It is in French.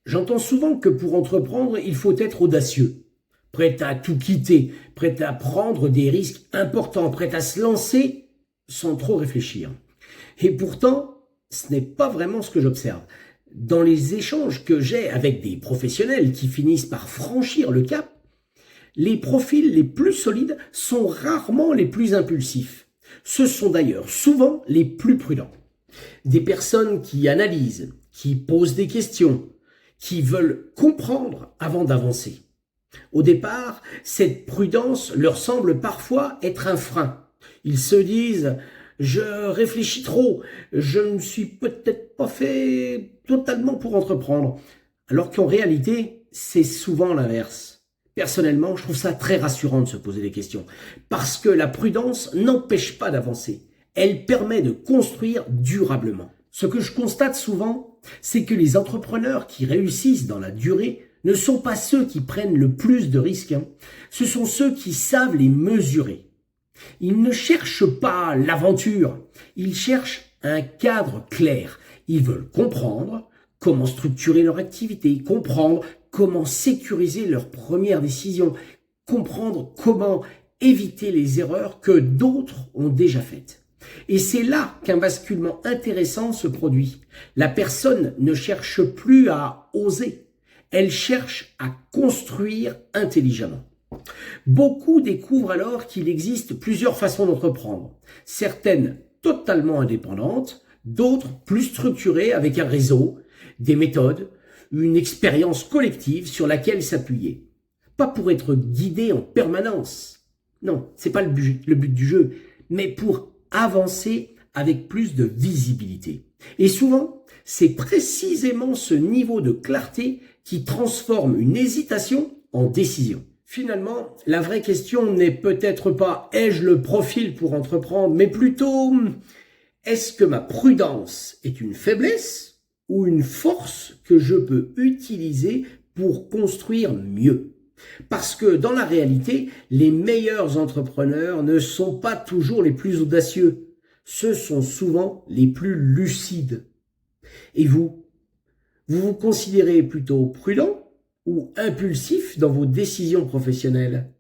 J'entends souvent que pour entreprendre, il faut être audacieux, prêt à tout quitter, prêt à prendre des risques importants, prêt à se lancer sans trop réfléchir. Et pourtant, ce n'est pas vraiment ce que j'observe. Dans les échanges que j'ai avec des professionnels qui finissent par franchir le cap, les profils les plus solides sont rarement les plus impulsifs. Ce sont d'ailleurs souvent les plus prudents. Des personnes qui analysent, qui posent des questions, qui veulent comprendre avant d'avancer. Au départ, cette prudence leur semble parfois être un frein. Ils se disent « je réfléchis trop, je ne suis peut-être pas fait totalement pour entreprendre », alors qu'en réalité, c'est souvent l'inverse. Personnellement, je trouve ça très rassurant de se poser des questions, parce que la prudence n'empêche pas d'avancer. Elle permet de construire durablement. Ce que je constate souvent, c'est que les entrepreneurs qui réussissent dans la durée ne sont pas ceux qui prennent le plus de risques, ce sont ceux qui savent les mesurer. Ils ne cherchent pas l'aventure, ils cherchent un cadre clair. Ils veulent comprendre comment structurer leur activité, comprendre comment sécuriser leurs premières décisions, comprendre comment éviter les erreurs que d'autres ont déjà faites. Et c'est là qu'un basculement intéressant se produit. La personne ne cherche plus à oser, elle cherche à construire intelligemment. Beaucoup découvrent alors qu'il existe plusieurs façons d'entreprendre, certaines totalement indépendantes, d'autres plus structurées avec un réseau, des méthodes, une expérience collective sur laquelle s'appuyer. Pas pour être guidé en permanence, non, c'est pas le but du jeu, mais pour avancer avec plus de visibilité. Et souvent, c'est précisément ce niveau de clarté qui transforme une hésitation en décision. Finalement, la vraie question n'est peut-être pas « ai-je le profil pour entreprendre ?» mais plutôt « est-ce que ma prudence est une faiblesse ou une force que je peux utiliser pour construire mieux ?» Parce que dans la réalité, les meilleurs entrepreneurs ne sont pas toujours les plus audacieux. Ce sont souvent les plus lucides. Et vous vous considérez plutôt prudent ou impulsif dans vos décisions professionnelles ?